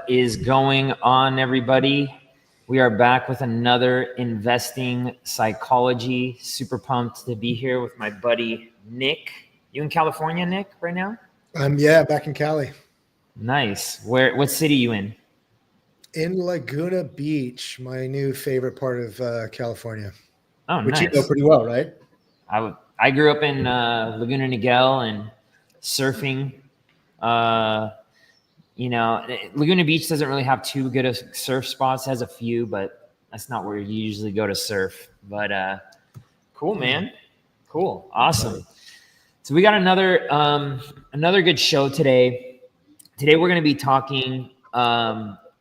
What is going on, everybody? We are back with another investing psychology. Super pumped to be here with my buddy Nick. You in California, Nick, right now? Back in Cali. Nice. What city you in? In Laguna Beach, my new favorite part of California. Oh, which nice. You know pretty well, right? I grew up in Laguna Niguel and surfing. Laguna Beach doesn't really have too good of surf spots. It has a few, but that's not where you usually go to surf. But cool, man. Cool. Awesome. So we got another good show today. Today we're going to be talking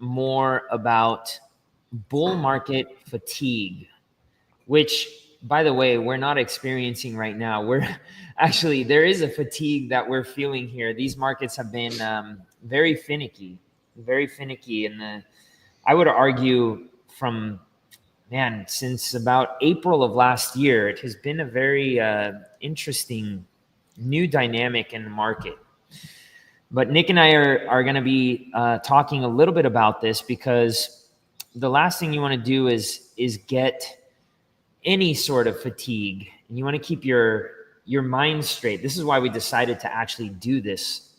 more about bull market fatigue, which, by the way, we're not experiencing right now. There is a fatigue that we're feeling here. These markets have been very finicky. And I would argue since about April of last year, it has been a very interesting new dynamic in the market. But Nick and I are going to be talking a little bit about this, because the last thing you want to do is get any sort of fatigue, and you want to keep your mind straight. This is why we decided to actually do this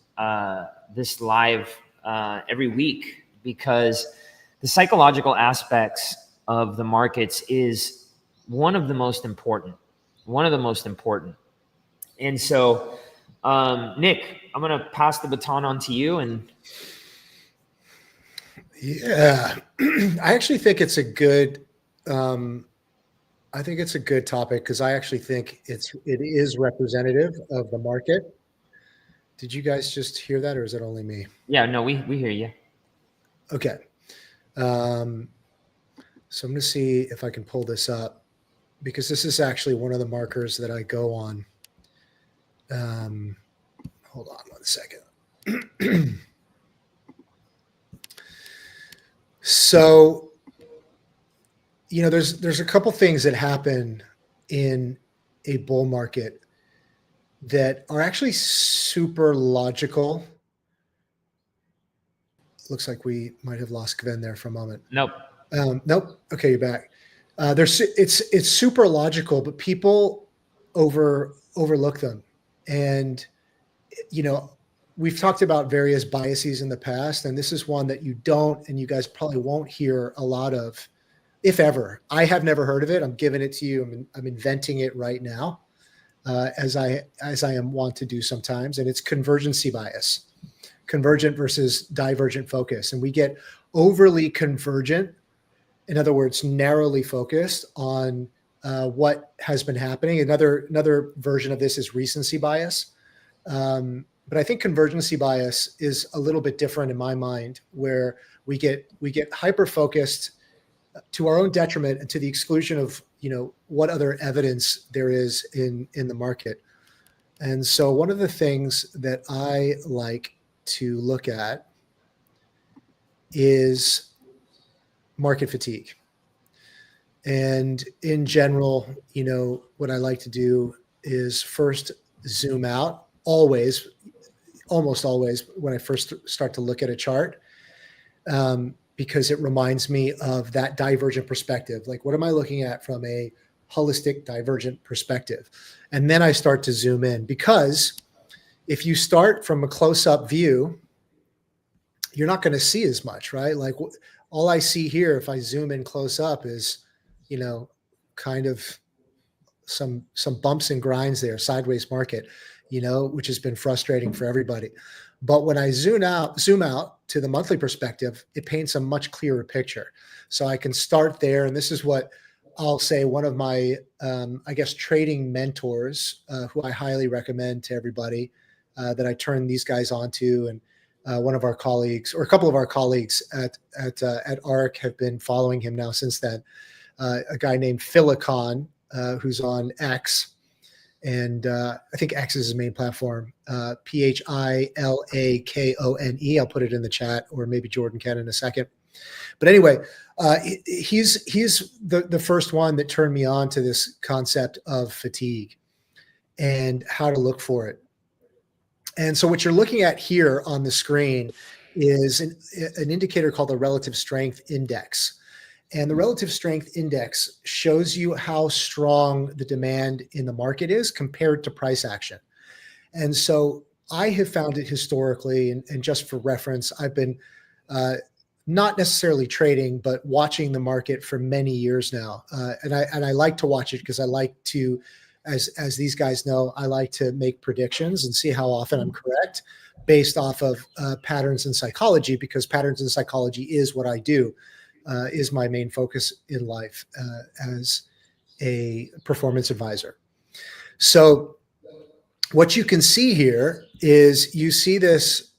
live every week, because the psychological aspects of the markets is one of the most important. And so, Nick, I'm going to pass the baton on to you. And yeah, I actually think it's a good. I think it's a good topic, because I actually think it is representative of the market. Did you guys just hear that, or is it only me? Yeah, no, we hear you. Okay. So I'm going to see if I can pull this up, because this is actually one of the markers that I go on. Hold on one second. So, there's a couple things that happen in a bull market that are actually super logical. Looks like we might have lost Gven there for a moment. Nope. Nope. Okay, you're back. It's super logical, but people overlook them. And, we've talked about various biases in the past, and this is one that you don't, and you guys probably won't hear a lot of, if ever. I have never heard of it. I'm giving it to you. I'm inventing it right now, as I am wont to do sometimes. And it's convergency bias, convergent versus divergent focus. And we get overly convergent, in other words, narrowly focused on what has been happening. Another version of this is recency bias. But I think convergency bias is a little bit different in my mind, where we get hyper focused to our own detriment and to the exclusion of what other evidence there is in the market. And so one of the things that I like to look at is market fatigue. And in general, what I like to do is first zoom out, almost always when I first start to look at a chart, because it reminds me of that divergent perspective. Like, what am I looking at from a holistic divergent perspective? And then I start to zoom in, because if you start from a close-up view, you're not going to see as much, right? Like, all I see here, if I zoom in close up, is, kind of some bumps and grinds there, sideways market, which has been frustrating for everybody. But when I zoom out to the monthly perspective, it paints a much clearer picture. So I can start there. And this is what I'll say one of my, trading mentors, who I highly recommend to everybody, that I turn these guys onto. And one of our colleagues, or a couple of our colleagues at ARC, have been following him now since then. A guy named Philicon, who's on X. And I think X is his main platform, Philakone. I'll put it in the chat, or maybe Jordan can in a second. But anyway, he's the first one that turned me on to this concept of fatigue and how to look for it. And so what you're looking at here on the screen is an indicator called the relative strength index. And the relative strength index shows you how strong the demand in the market is compared to price action. And so I have found it historically, and just for reference, I've been not necessarily trading, but watching the market for many years now. And I like to watch it because I like to, as these guys know, I like to make predictions and see how often I'm correct based off of patterns in psychology, because patterns in psychology is what I do, is my main focus in life as a performance advisor. So what you can see here is you see this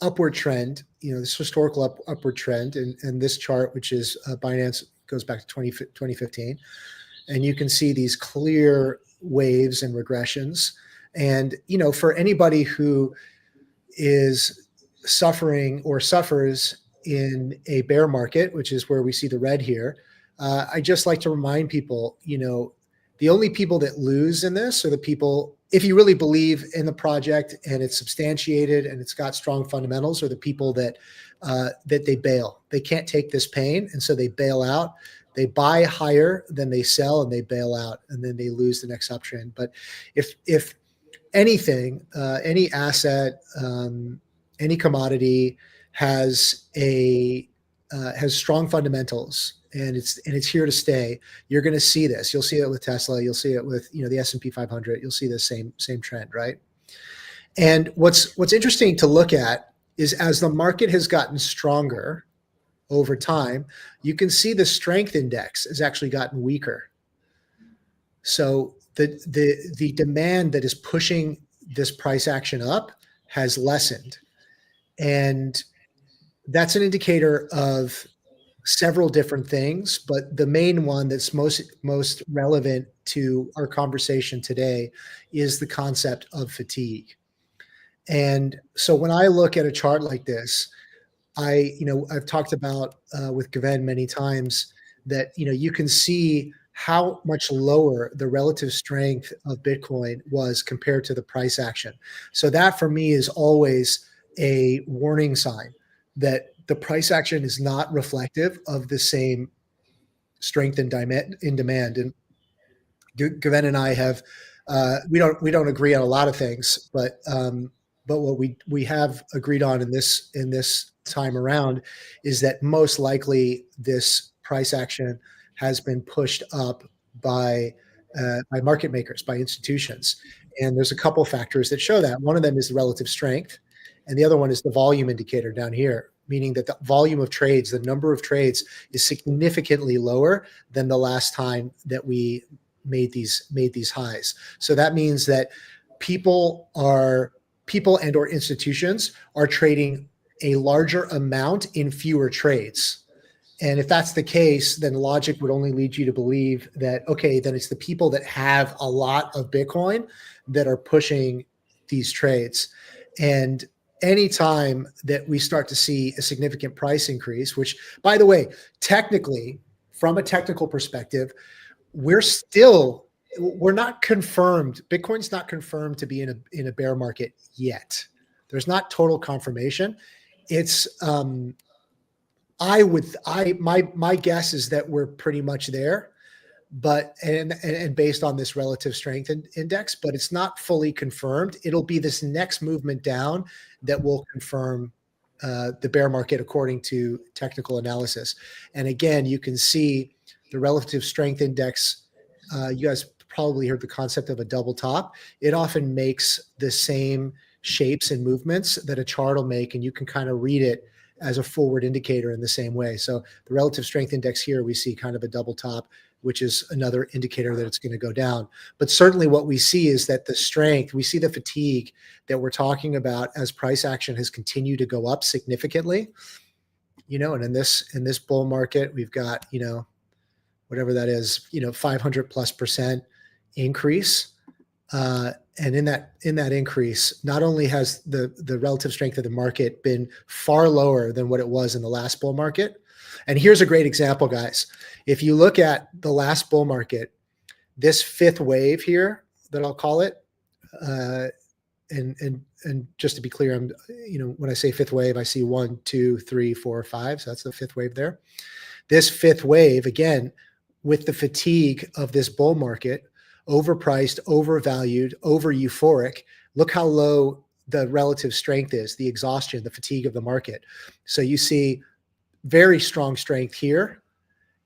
upward trend, this historical upward trend, and this chart, which is Binance, goes back to 2015. And you can see these clear waves and regressions. And, for anybody who is suffering or suffers in a bear market, which is where we see the red here, I just like to remind people, the only people that lose in this are the people, if you really believe in the project and it's substantiated and it's got strong fundamentals, are the people that they bail. They can't take this pain, and so they bail out. They buy higher than they sell, and they bail out, and then they lose the next uptrend. But if anything, any asset, any commodity has strong fundamentals, and it's here to stay, you're going to see this. You'll see it with Tesla. You'll see it with the S&P 500. You'll see the same trend, right? And what's interesting to look at is as the market has gotten stronger over time, you can see the strength index has actually gotten weaker. So the demand that is pushing this price action up has lessened, and that's an indicator of several different things, but the main one that's most relevant to our conversation today is the concept of fatigue. And so when I look at a chart like this, I've talked about with Gven many times that you can see how much lower the relative strength of Bitcoin was compared to the price action. So that for me is always a warning sign that the price action is not reflective of the same strength in demand. And Gven and I have we don't agree on a lot of things, but what we have agreed on in this time around is that most likely this price action has been pushed up by market makers, by institutions. And there's a couple factors that show that. One of them is the relative strength, and the other one is the volume indicator down here, meaning that the volume of trades, the number of trades, is significantly lower than the last time that we made these highs. So that means that people and or institutions are trading a larger amount in fewer trades. And if that's the case, then logic would only lead you to believe that, okay, then it's the people that have a lot of Bitcoin that are pushing these trades. And anytime that we start to see a significant price increase, which, by the way, technically, from a technical perspective, we're not confirmed. Bitcoin's not confirmed to be in a bear market yet. There's not total confirmation. It's my guess is that we're pretty much there, but and based on this relative strength index, but it's not fully confirmed. It'll be this next movement down that will confirm the bear market according to technical analysis. And again, you can see the relative strength index. You guys probably heard the concept of a double top. It often makes the same shapes and movements that a chart will make, and you can kind of read it as a forward indicator in the same way. So the relative strength index here, we see kind of a double top, which is another indicator that it's going to go down. But certainly what we see is that the strength, we see the fatigue that we're talking about as price action has continued to go up significantly. And in this bull market, we've got, whatever that is, 500+% increase. And in that increase, not only has the relative strength of the market been far lower than what it was in the last bull market. And here's a great example, guys. If you look at the last bull market, this fifth wave here, that I'll call it, and just to be clear, I'm, when I say fifth wave, I see 1, 2, 3, 4, 5. So that's the fifth wave there. This fifth wave, again, with the fatigue of this bull market, overpriced, overvalued, over euphoric. Look how low the relative strength is, the exhaustion, the fatigue of the market. So you see very strong strength here.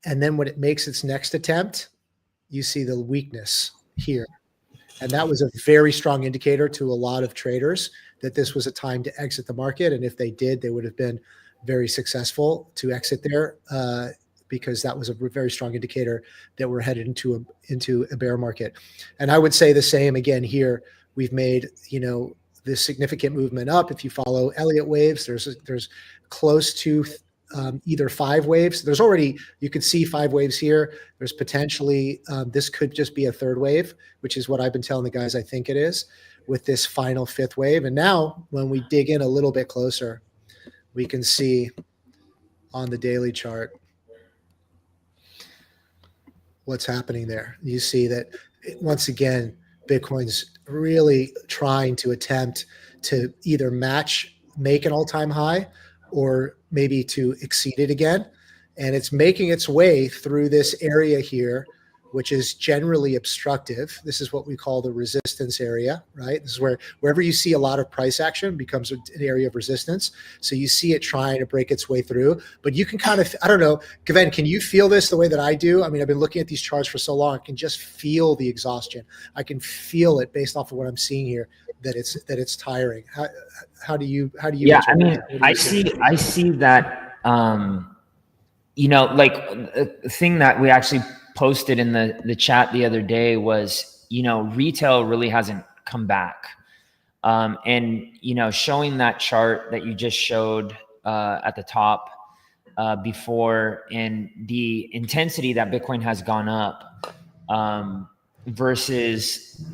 And then when it makes its next attempt, you see the weakness here. And that was a very strong indicator to a lot of traders that this was a time to exit the market. And if they did, they would have been very successful to exit there, because that was a very strong indicator that we're headed into a bear market. And I would say the same again here. We've made, this significant movement up. If you follow Elliott waves, there's close to either 5 waves. There's already, you could see 5 waves here. There's potentially, this could just be a 3rd wave, which is what I've been telling the guys I think it is, with this final 5th wave. And now when we dig in a little bit closer, we can see on the daily chart what's happening there. You see that once again, Bitcoin's really trying to attempt to either make an all-time high, or maybe to exceed it again. And it's making its way through this area here, which is generally obstructive. This is what we call the resistance area, right? This is wherever you see a lot of price action becomes an area of resistance. So you see it trying to break its way through, but you can kind of, I don't know, Gven, can you feel this the way that I do? I mean, I've been looking at these charts for so long. I can just feel the exhaustion. I can feel it based off of what I'm seeing here, that it's tiring. How do you? Yeah, I mean, I see that, like a thing that we actually posted in the chat the other day was, retail really hasn't come back. And, showing that chart that you just showed at the top before, and the intensity that Bitcoin has gone up versus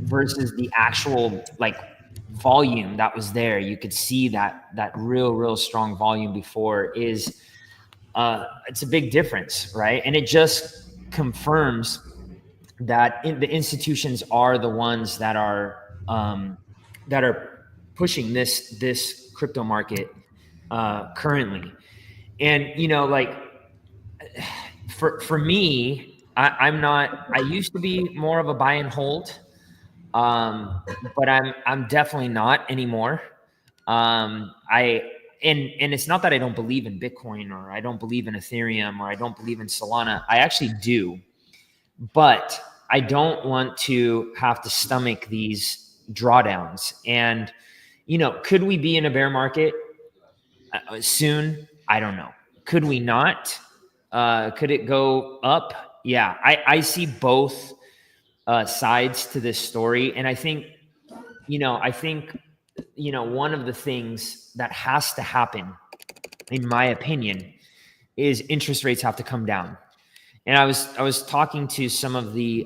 the actual volume that was there. You could see that real strong volume before is, it's a big difference, right? And it just confirms that the institutions are the ones that are pushing this crypto market currently. And for me, I used to be more of a buy and hold, but I'm definitely not anymore. And it's not that I don't believe in Bitcoin, or I don't believe in Ethereum, or I don't believe in Solana. I actually do, but I don't want to have to stomach these drawdowns. And, could we be in a bear market soon? I don't know. Could we not? Could it go up? Yeah, I see both sides to this story. And I think, one of the things that has to happen, in my opinion, is interest rates have to come down. And I was talking to some of the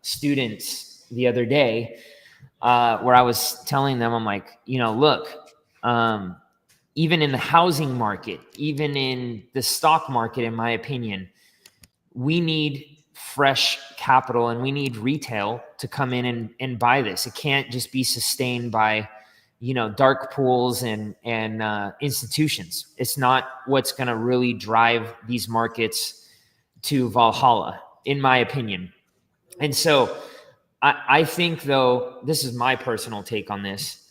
students the other day, where I was telling them, I'm like, look, even in the housing market, even in the stock market, in my opinion, we need fresh capital, and we need retail to come in and buy this. It can't just be sustained by, dark pools and institutions. It's not what's going to really drive these markets to Valhalla, in my opinion. And so I think, though, this is my personal take on this.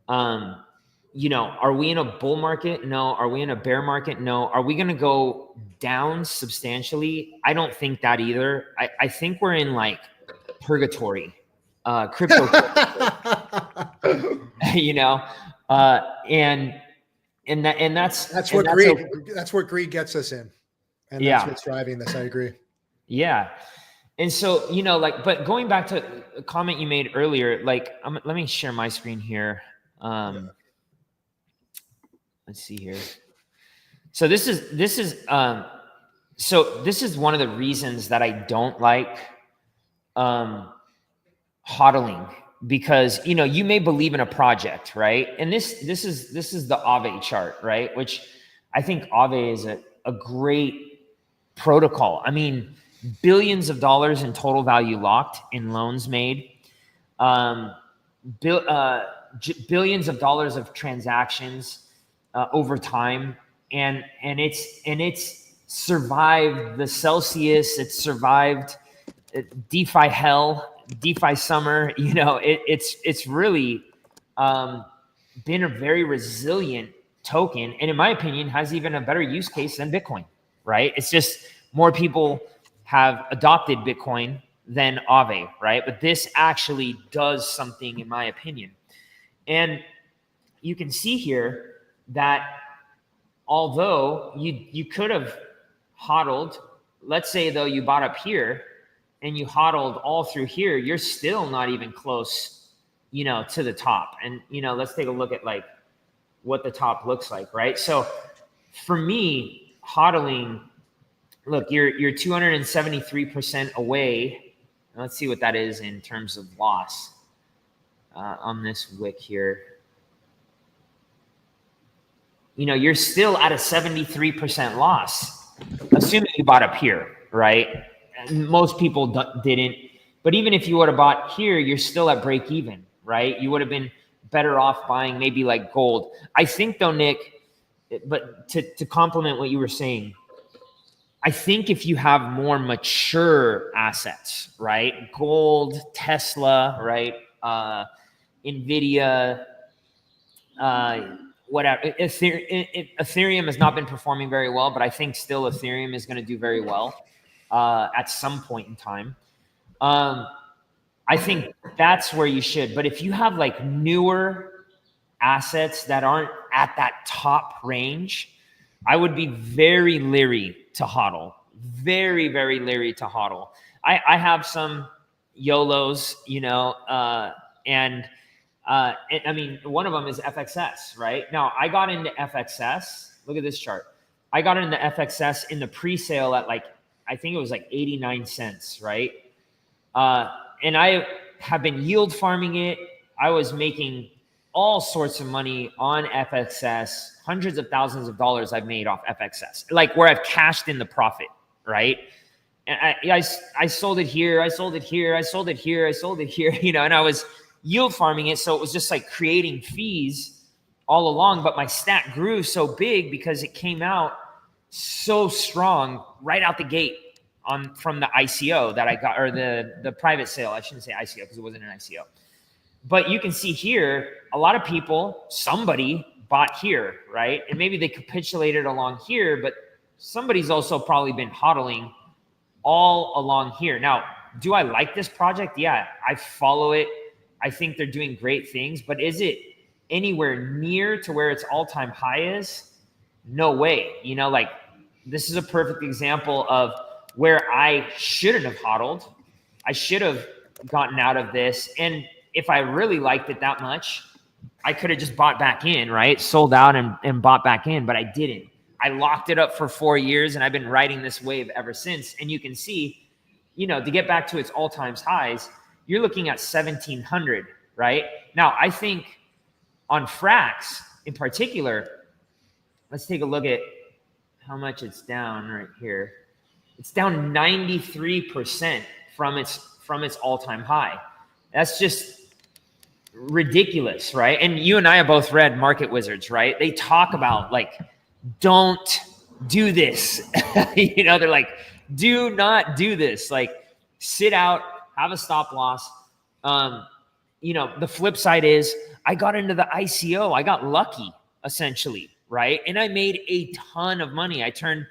Are we in a bull market? No. Are we in a bear market? No. Are we going to go down substantially? I don't think that either. I think we're in purgatory, crypto, and that's what greed. That's what greed gets us in, and that's what's driving this. I agree. Yeah. And so, but going back to a comment you made earlier, let me share my screen here. Let's see here. So this is one of the reasons that I don't like HODLing, because you may believe in a project, right? And this is the Aave chart, right? Which I think Aave is a great protocol. I mean, billions of dollars in total value locked in loans made, billions of dollars of transactions over time, and it's survived the Celsius. It's survived DeFi hell, DeFi summer. You know, it's really been a very resilient token, and in my opinion, has even a better use case than Bitcoin. Right? It's just more people have adopted Bitcoin than Aave, right? But this actually does something, in my opinion. And you can see here that although you could have HODLed, let's say though you bought up here and you HODLed all through here, you're still not even close, you know, to the top. And, you know, let's take a look at like what the top looks like, right? So for me, HODLing, look, you're 273% away. Let's see what that is in terms of loss on this wick here. You know, you're still at a 73% loss, assuming you bought up here, right? And most people didn't. But even if you would have bought here, you're still at break even, right? You would have been better off buying maybe like gold. I think though, Nick, but to complement what you were saying, I think if you have more mature assets, right? Gold, Tesla, right? NVIDIA, whatever. Ethereum has not been performing very well, but I think still Ethereum is going to do very well at some point in time. I think that's where you should. But if you have like newer assets that aren't at that top range, I would be very leery to HODL. Very, very leery to HODL. I have some YOLOs, you know, and I mean, one of them is FXS, right? Now, I got into FXS. Look at this chart. I got into FXS in the pre-sale at like, I think it was like 89 cents, right? And I have been yield farming it. I was making all sorts of money on FXS, hundreds of thousands of dollars I've made off FXS, like where I've cashed in the profit, right? And I sold it here, I sold it here, I sold it here, I sold it here, you know, and I was yield farming it. So it was just like creating fees all along, but my stack grew so big because it came out so strong right out the gate from the ICO that I got, or the private sale. I shouldn't say ICO because it wasn't an ICO. But you can see here, a lot of people, somebody bought here, right? And maybe they capitulated along here, but somebody's also probably been HODLing all along here. Now, do I like this project? Yeah, I follow it. I think they're doing great things, but is it anywhere near to where its all-time high is? No way. You know, like this is a perfect example of where I shouldn't have HODLed. I should have gotten out of this. And if I really liked it that much, I could have just bought back in, right? Sold out and bought back in, but I didn't. I locked it up for 4 years and I've been riding this wave ever since. And you can see, you know, to get back to its all-time highs, you're looking at 1,700, right? Now, I think on Frax in particular, let's take a look at how much it's down right here. It's down 93% from its all-time high. That's just ridiculous, right? And you and I have both read Market Wizards, right? They talk about like, don't do this. You know, they're like, do not do this. Like, sit out, have a stop loss. You know, the flip side is I got into the ICO. I got lucky, essentially, right? And I made a ton of money. I turned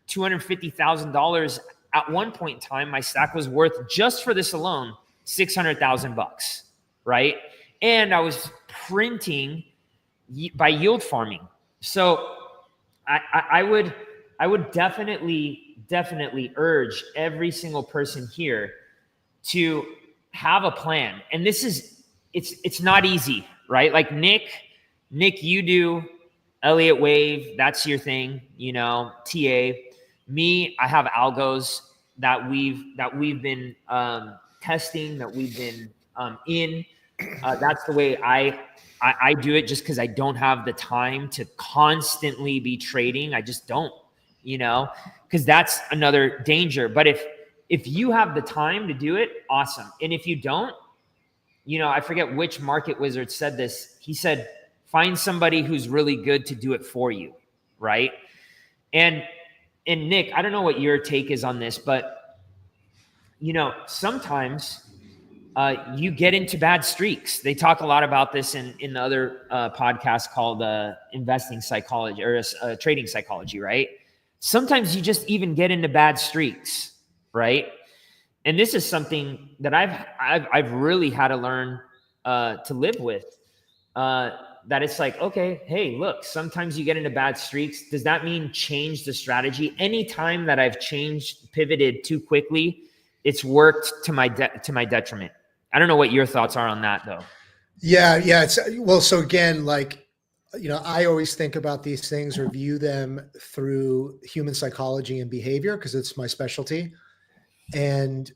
$250,000 at one point in time. My stack was worth, just for this alone, $600,000, right? And I was printing by yield farming. So I would definitely urge every single person here to have a plan. And this is, it's not easy, right? Like Nick, you do Elliott Wave, that's your thing, you know, TA. Me, I have algos that we've been testing, that we've been in. That's the way I do it, just because I don't have the time to constantly be trading. I just don't, you know, because that's another danger. But if If you have the time to do it, awesome. And if you don't, I forget which market wizard said this. He said, find somebody who's really good to do it for you, right? And Nick, I don't know what your take is on this, but sometimes you get into bad streaks. They talk a lot about this in the other podcast called investing psychology or trading psychology, right? Sometimes you just even get into bad streaks, right? And this is something that I've really had to learn to live with. That it's like, okay, hey, look, sometimes you get into bad streaks. Does that mean change the strategy? Anytime that I've pivoted too quickly, it's worked to my detriment. I don't know what your thoughts are on that, though. Yeah. So again, I always think about these things or view them through human psychology and behavior because it's my specialty. And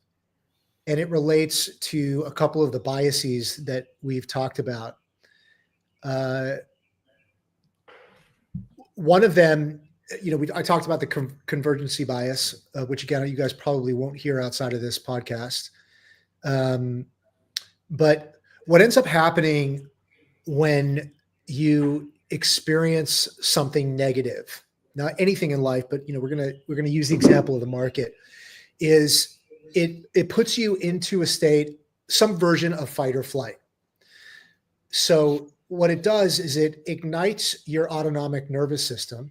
it relates to a couple of the biases that we've talked about. One of them, I talked about the convergency bias, which again, you guys probably won't hear outside of this podcast. But what ends up happening when you experience something negative, not anything in life, but we're gonna use the example of the market, is it puts you into a state, some version of fight or flight. So what it does is it ignites your autonomic nervous system.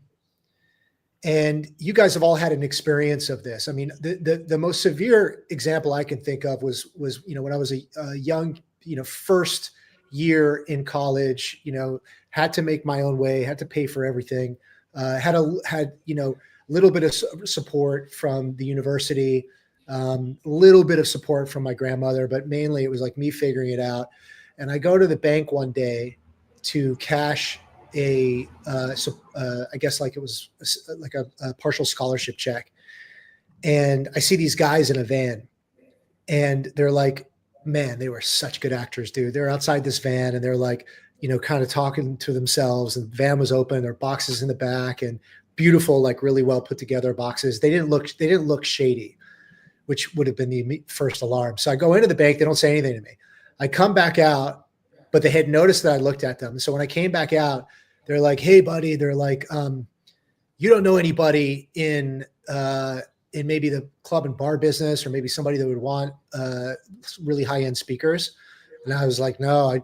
And you guys have all had an experience of this. I mean, the most severe example I can think of was when I was a young, first year in college, had to make my own way, had to pay for everything, had a little bit of support from the university, little bit of support from my grandmother, but mainly it was like me figuring it out. And I go to the bank one day to cash I guess like it was like a partial scholarship check. And I see these guys in a van and they're like, man, they were such good actors, dude. They're outside this van and they're like, kind of talking to themselves, and the van was open, there are boxes in the back and beautiful, like really well put together boxes. They didn't look shady, which would have been the first alarm. So I go into the bank, they don't say anything to me. I come back out, but they had noticed that I looked at them. So when I came back out, they're like, hey, buddy, they're like, you don't know anybody in maybe the club and bar business, or maybe somebody that would want really high-end speakers. And I was like, no,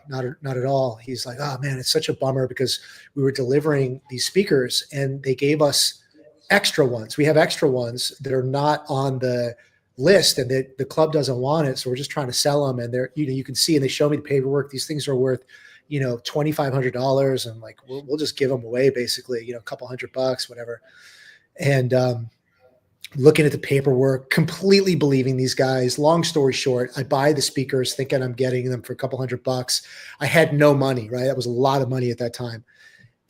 not at all. He's like, oh man, it's such a bummer because we were delivering these speakers and they gave us extra ones. We have extra ones that are not on the list and the club doesn't want it. So we're just trying to sell them. And they're, you can see, and they show me the paperwork. These things are worth, $2,500. And like, we'll just give them away basically, a couple $100, whatever. And, looking at the paperwork, completely believing these guys. Long story short, I buy the speakers thinking I'm getting them for a couple $100. I had no money, right? That was a lot of money at that time.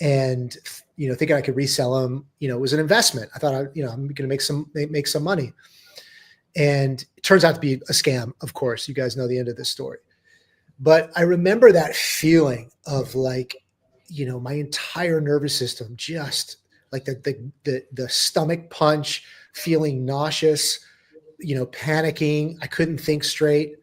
And, thinking I could resell them, it was an investment. I thought, I'm going to make some money. And it turns out to be a scam. Of course, you guys know the end of this story. But I remember that feeling of like, my entire nervous system, just like the stomach punch, feeling nauseous, panicking. I couldn't think straight.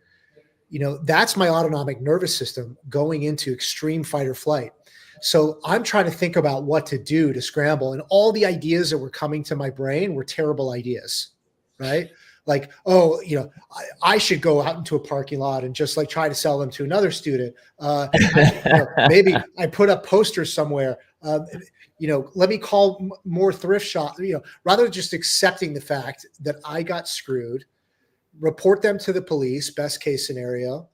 That's my autonomic nervous system going into extreme fight or flight. So I'm trying to think about what to do to scramble. And all the ideas that were coming to my brain were terrible ideas, right? Like, I should go out into a parking lot and just like try to sell them to another student. Maybe I put up posters somewhere. Let me call more thrift shop, rather than just accepting the fact that I got screwed, report them to the police, best case scenario,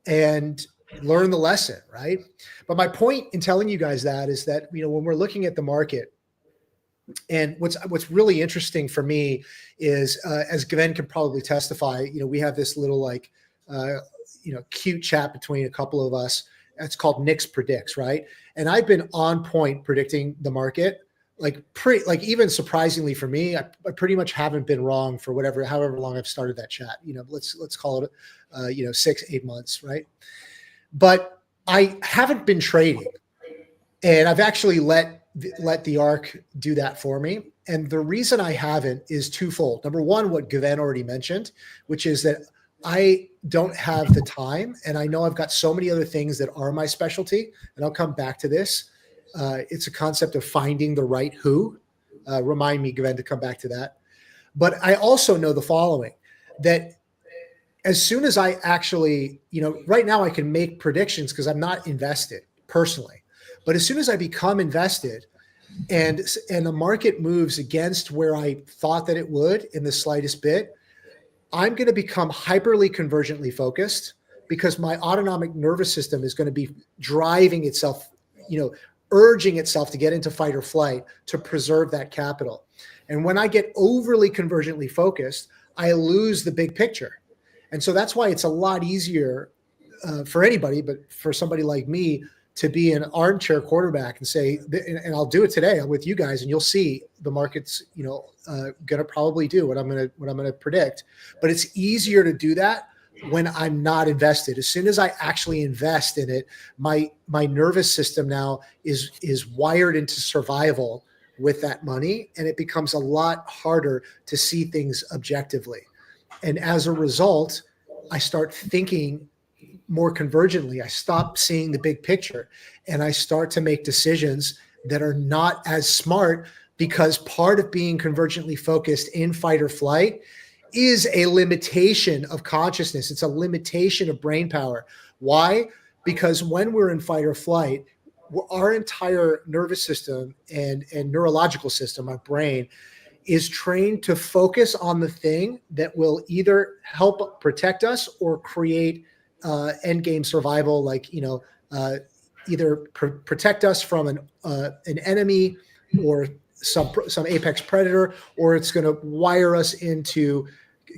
and learn the lesson, right? But my point in telling you guys that is that, when we're looking at the market, and what's really interesting for me is, as Gven can probably testify, we have this little cute chat between a couple of us. It's called Nick's Predicts, right? And I've been on point predicting the market, even surprisingly for me, I pretty much haven't been wrong for however long I've started that chat. Let's call it 6-8 months, right? But I haven't been trading, and I've actually let let the arc do that for me. And the reason I haven't is twofold. Number one, what Gven already mentioned, which is that I don't have the time, and I know I've got so many other things that are my specialty, and I'll come back to this. It's a concept of finding the right who. Remind me, Gven, to come back to that. But I also know the following, that as soon as I actually, right now I can make predictions because I'm not invested personally. But as soon as I become invested and the market moves against where I thought that it would in the slightest bit, I'm going to become hyperly convergently focused because my autonomic nervous system is going to be driving itself, urging itself to get into fight or flight to preserve that capital. And when I get overly convergently focused, I lose the big picture. And so that's why it's a lot easier for anybody, but for somebody like me, to be an armchair quarterback and say, and I'll do it today with you guys, and you'll see the market's, going to probably do what I'm going to predict. But it's easier to do that when I'm not invested. As soon as I actually invest in it, my nervous system now is wired into survival with that money, and it becomes a lot harder to see things objectively. And as a result, I start thinking more convergently. I stop seeing the big picture, and I start to make decisions that are not as smart, because part of being convergently focused in fight or flight is a limitation of consciousness. It's a limitation of brain power. Why? Because when we're in fight or flight, our entire nervous system and neurological system, our brain, is trained to focus on the thing that will either help protect us or create end game survival, like either protect us from an enemy or some apex predator, or it's going to wire us into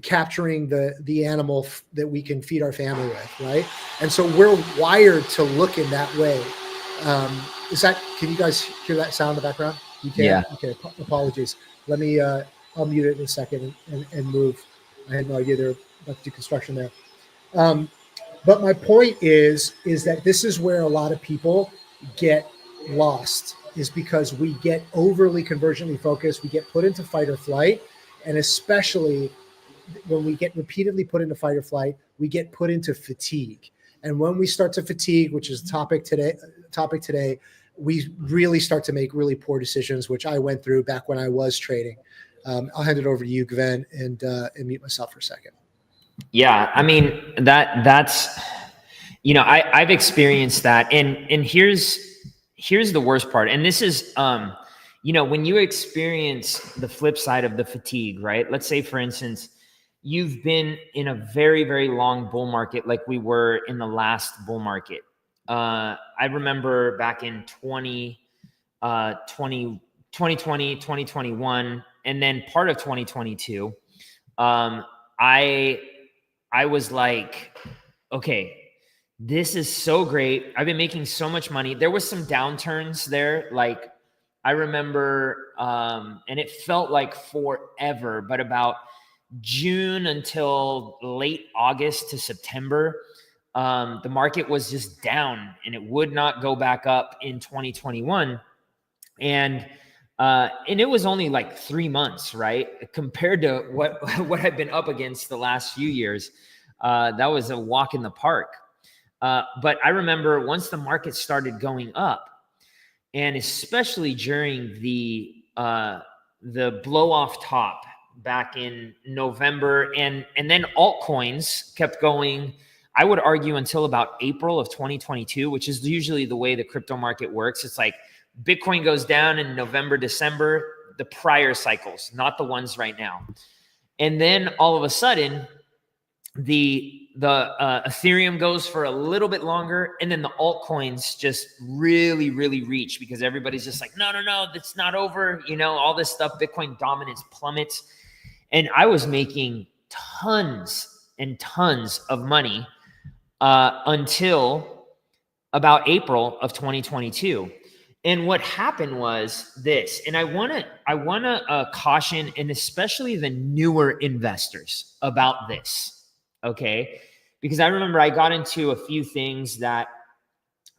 capturing the animal that we can feed our family with, right? And so we're wired to look in that way. Can you guys hear that sound in the background? You can? Yeah. Okay, apologies. Let me unmute it in a second and move. I had no idea they were about to do construction there. But my point is that this is where a lot of people get lost, is because we get overly convergently focused. We get put into fight or flight. And especially when we get repeatedly put into fight or flight, we get put into fatigue. And when we start to fatigue, which is the topic today, we really start to make really poor decisions, which I went through back when I was trading. I'll hand it over to you, Gven, and mute myself for a second. Yeah, I mean, that's I've experienced that, and here's the worst part, and this is when you experience the flip side of the fatigue, right? Let's say, for instance, you've been in a very, very long bull market, like we were in the last bull market. I remember back in 2020, 2021, and then part of 2022, I was like, okay, this is so great. I've been making so much money. There was some downturns there. Like I remember, and it felt like forever, but about June until late August to September, the market was just down, and it would not go back up in 2021. And it was only like 3 months, right? Compared to what I've been up against the last few years. That was a walk in the park. But I remember once the market started going up, and especially during the blow off top back in November, and then altcoins kept going, I would argue, until about April of 2022, which is usually the way the crypto market works. It's like Bitcoin goes down in November, December, the prior cycles, not the ones right now. And then all of a sudden, the Ethereum goes for a little bit longer, and then the altcoins just really, really reach, because everybody's just like, no, it's not over. All this stuff, Bitcoin dominance plummets. And I was making tons and tons of money until about April of 2022. And what happened was this, and I want to caution, and especially the newer investors, about this, okay? Because I remember I got into a few things that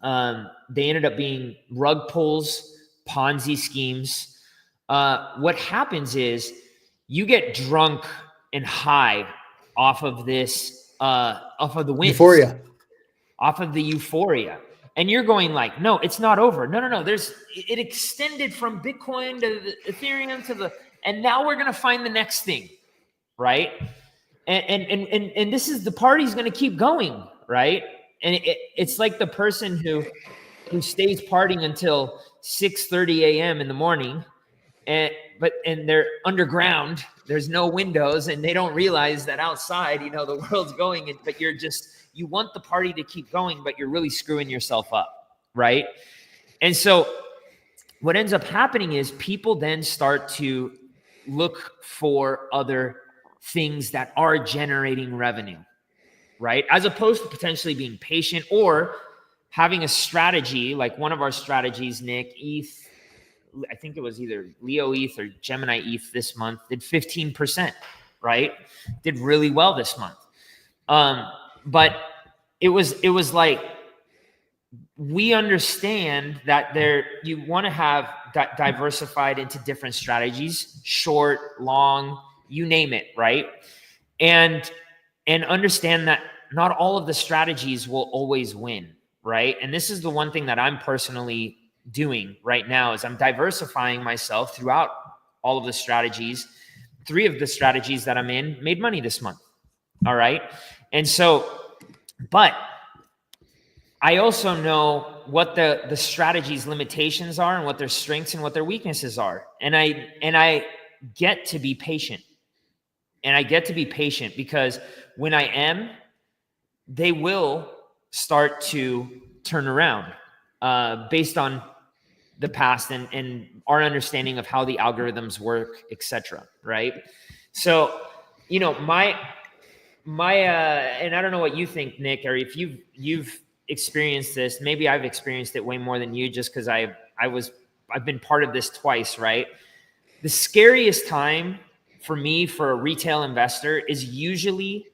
they ended up being rug pulls, Ponzi schemes. What happens is you get drunk and high off of this, off of the wins. Euphoria. Off of the euphoria. And you're going like, no, it's not over. No. It extended from Bitcoin to the Ethereum and now we're going to find the next thing. Right. And this is the party's going to keep going. Right. And it's like the person who stays partying until 6:30 a.m. in the morning and they're underground. There's no windows and they don't realize that outside, the world's going, but you want the party to keep going, but you're really screwing yourself up, right? And so what ends up happening is people then start to look for other things that are generating revenue, right? As opposed to potentially being patient or having a strategy, like one of our strategies, Nick, ETH, I think it was either Leo ETH or Gemini ETH this month, did 15%, right? Did really well this month. But it was like, we understand that you want to have diversified into different strategies, short, long, you name it, right? And understand that not all of the strategies will always win, right? And this is the one thing that I'm personally doing right now is I'm diversifying myself throughout all of the strategies. 3 of the strategies that I'm in made money this month. All right. And so, but I also know what the strategy's limitations are and what their strengths and what their weaknesses are. And I get to be patient. And I get to be patient because when I am, they will start to turn around based on the past and our understanding of how the algorithms work, etc. Right? So, my and I don't know what you think, Nick, or if you've experienced this. Maybe I've experienced it way more than you, just because I've been part of this twice. Right? The scariest time for me for a retail investor is usually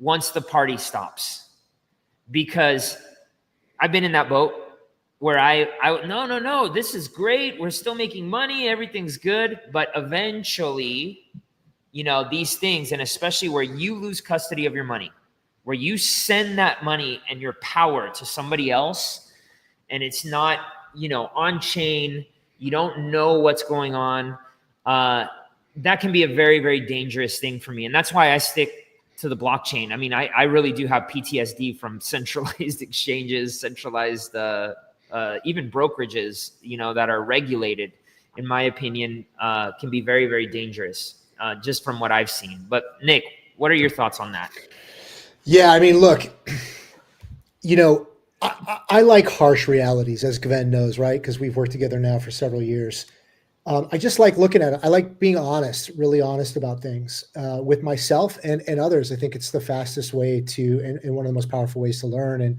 once the party stops, because I've been in that boat where no, this is great. We're still making money. Everything's good. But eventually, these things, and especially where you lose custody of your money, where you send that money and your power to somebody else, and it's not, on chain, you don't know what's going on. That can be a very, very dangerous thing for me. And that's why I stick to the blockchain. I mean, I really do have PTSD from centralized exchanges, centralized, even brokerages, that are regulated, in my opinion, can be very, very dangerous, just from what I've seen. But Nick, what are your thoughts on that? Yeah, I mean, look, I like harsh realities, as Gven knows, right? Because we've worked together now for several years. I just like looking at it. I like being honest, really honest about things with myself and others. I think it's the fastest way to, and one of the most powerful ways to learn. And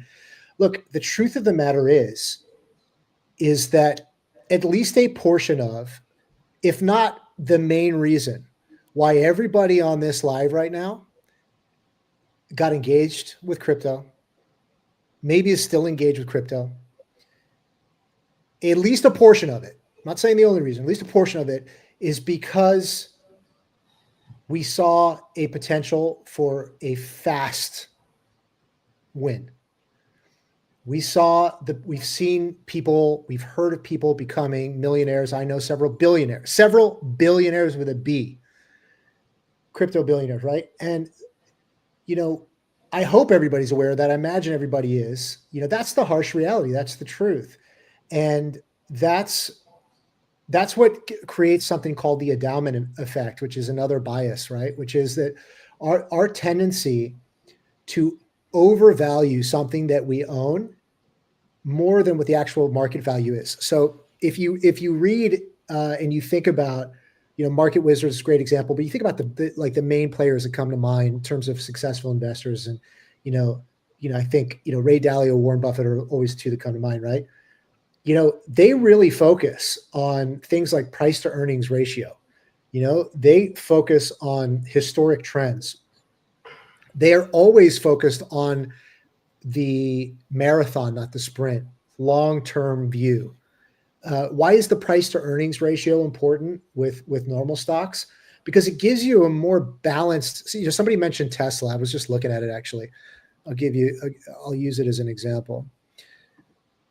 look, the truth of the matter is that at least a portion of, if not the main reason why everybody on this live right now got engaged with crypto, maybe is still engaged with crypto, at least a portion of it, I'm not saying the only reason, at least a portion of it is because we saw a potential for a fast win. We've seen people, we've heard of people becoming millionaires. I know several billionaires with a B, crypto billionaires, right? And, I hope everybody's aware of that. I imagine everybody is. That's the harsh reality. That's the truth. And that's what creates something called the adamant effect, which is another bias, right? Which is that our tendency to overvalue something that we own more than what the actual market value is. So if you read and you think about, Market Wizards is a great example, but you think about the main players that come to mind in terms of successful investors, and I think Ray Dalio, Warren Buffett are always 2 that come to mind, right? They really focus on things like price to earnings ratio. They focus on historic trends. They are always focused on the marathon, not the sprint, long-term view. Why is the price to earnings ratio important with normal stocks? Because it gives you a more balanced. See, somebody mentioned Tesla. I was just looking at it actually. I'll use it as an example.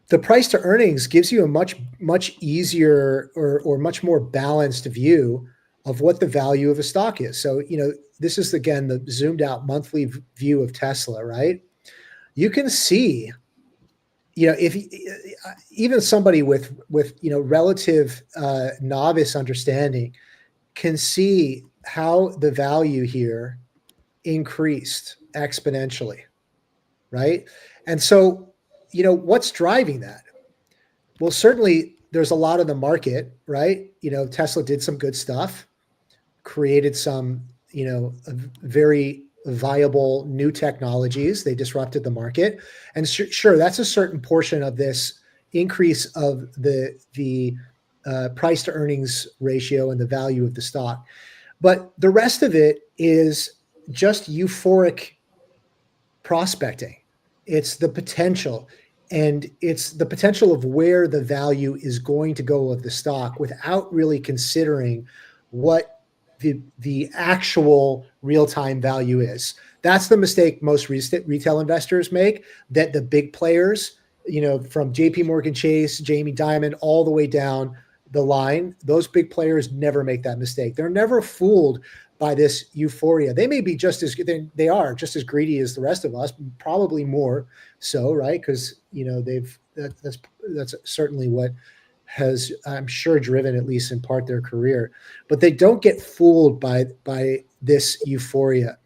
The price to earnings gives you a much easier or much more balanced view of what the value of a stock is. So, this is again the zoomed out monthly view of Tesla, right? You can see, if even somebody with relative novice understanding can see how the value here increased exponentially, right? And so, what's driving that? Well, certainly there's a lot of the market, right? Tesla did some good stuff, created some, very viable new technologies. They disrupted the market. And sure, that's a certain portion of this increase of the price to earnings ratio and the value of the stock. But the rest of it is just euphoric prospecting. It's the potential, and it's the potential of where the value is going to go of the stock without really considering what the actual real-time value is. That's the mistake most retail investors make, that the big players, from JP Morgan Chase, Jamie Dimon, all the way down the line, those big players never make that mistake. They're never fooled by this euphoria. They may be they are just as greedy as the rest of us, probably more so, right? Because that's certainly what has, I'm sure, driven at least in part their career. But they don't get fooled by this euphoria.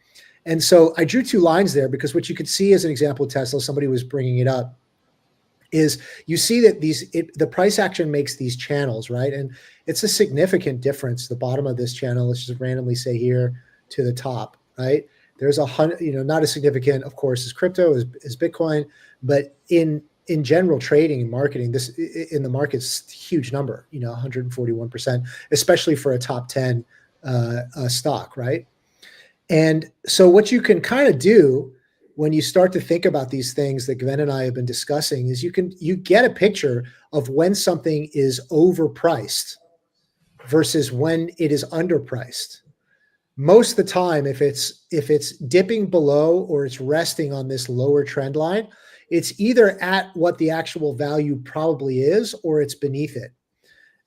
And so I drew two lines there because what you could see as an example of Tesla, somebody was bringing it up, is you see that the price action makes these channels, right? And it's a significant difference. The bottom of this channel, let's just randomly say here, to the top, right? There's not as significant, of course, as crypto, as Bitcoin, but in general trading and marketing, this in the market's a huge number, 141%, especially for a top 10 stock, right? And so what you can kind of do when you start to think about these things that Gven and I have been discussing is you get a picture of when something is overpriced versus when it is underpriced. Most of the time, if it's dipping below or it's resting on this lower trend line, it's either at what the actual value probably is or it's beneath it.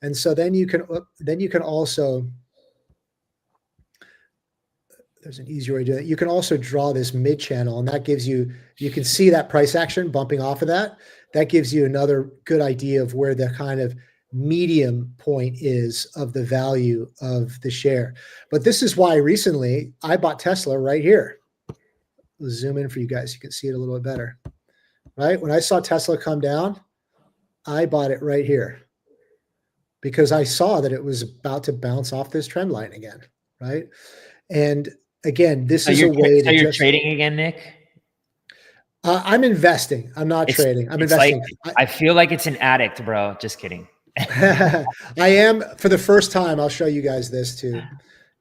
And so then you can also, there's an easier way to do it. You can also draw this mid channel, and that gives you can see that price action bumping off of that. That gives you another good idea of where the kind of medium point is of the value of the share. But this is why recently I bought Tesla right here. Let's zoom in for you guys. You can see it a little bit better, right? When I saw Tesla come down, I bought it right here because I saw that it was about to bounce off this trend line again, right? And again, this is a way to you're trading again, Nick? I'm investing. I'm not trading. I'm investing. I feel like it's an addict, bro. Just kidding. I am, for the first time. I'll show you guys this too,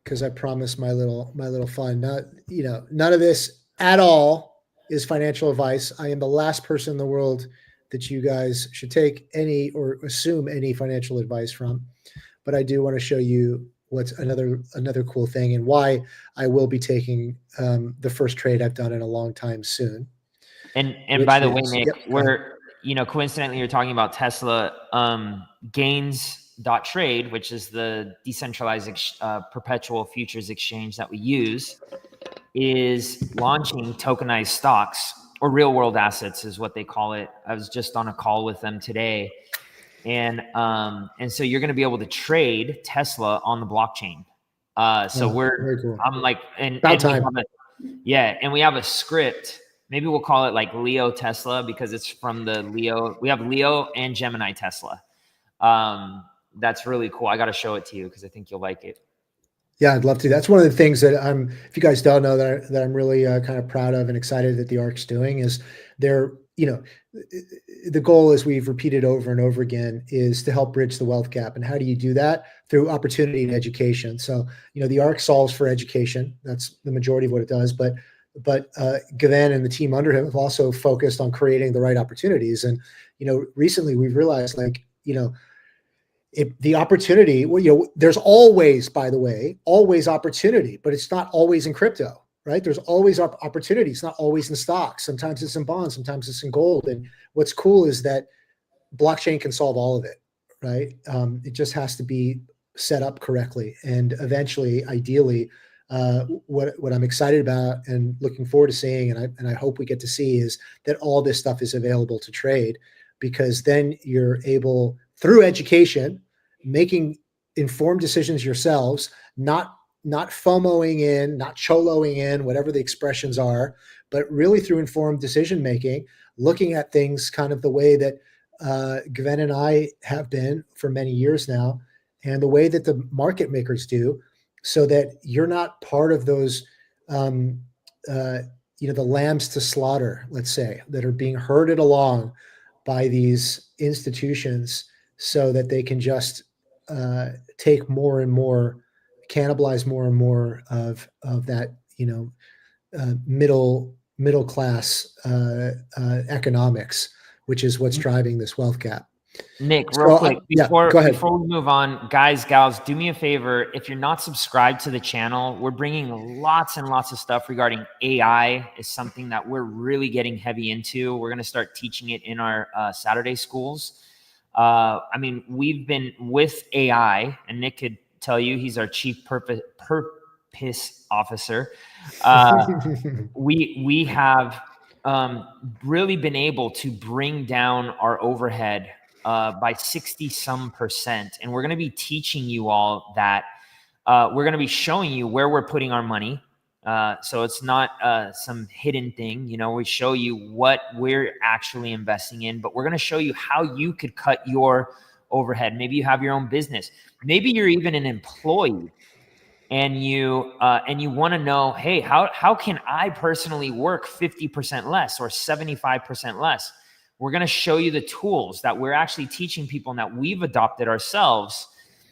because I promised my little fun. None of this at all is financial advice. I am the last person in the world that you guys should take any or assume any financial advice from. But I do want to show you what's another cool thing and why I will be taking the first trade I've done in a long time soon. And by the way, Nick, we're coincidentally you're talking about Tesla. Gains.trade, which is the decentralized perpetual futures exchange that we use, is launching tokenized stocks, or real world assets is what they call it. I was just on a call with them today. And so you're going to be able to trade Tesla on the blockchain. Very cool. I'm like, and we have a script. Maybe we'll call it like Leo Tesla because it's from the Leo. We have Leo and Gemini Tesla. That's really cool. I got to show it to you because I think you'll like it. Yeah, I'd love to. That's one of the things that if you guys don't know, that I'm really kind of proud of and excited that the ARC's doing is they're, the goal, as we've repeated over and over again, is to help bridge the wealth gap. And how do you do that? Through opportunity and education. So, the ARC solves for education. That's the majority of what it does. But Gven and the team under him have also focused on creating the right opportunities. And, recently we've realized the opportunity, well, there's always, by the way, always opportunity, but it's not always in crypto, right? There's always opportunity. It's not always in stocks. Sometimes it's in bonds, sometimes it's in gold. And what's cool is that blockchain can solve all of it, right? It just has to be set up correctly. And eventually, ideally, what I'm excited about and looking forward to seeing, and I hope we get to see, is that all this stuff is available to trade, because then you're able, through education, making informed decisions yourselves, not FOMOing in, not choloing in, whatever the expressions are, but really through informed decision making, looking at things kind of the way that Gven and I have been for many years now, and the way that the market makers do, so that you're not part of those, the lambs to slaughter, let's say, that are being herded along by these institutions so that they can just take more and more, cannibalize more and more of that, middle class economics, which is what's driving this wealth gap. Nick, real quick, go ahead. Before we move on, guys, gals, do me a favor. If you're not subscribed to the channel, we're bringing lots and lots of stuff regarding AI. Is something that we're really getting heavy into. We're going to start teaching it in our Saturday schools. I mean, we've been with AI, and Nick could tell you, he's our chief purpose officer. We have really been able to bring down our overhead by 60% and we're going to be teaching you all that. We're going to be showing you where we're putting our money. So it's not some hidden thing. We show you what we're actually investing in, but we're going to show you how you could cut your overhead. Maybe you have your own business. Maybe you're even an employee and you want to know, hey, how can I personally work 50% less or 75% less? We're going to show you the tools that we're actually teaching people and that we've adopted ourselves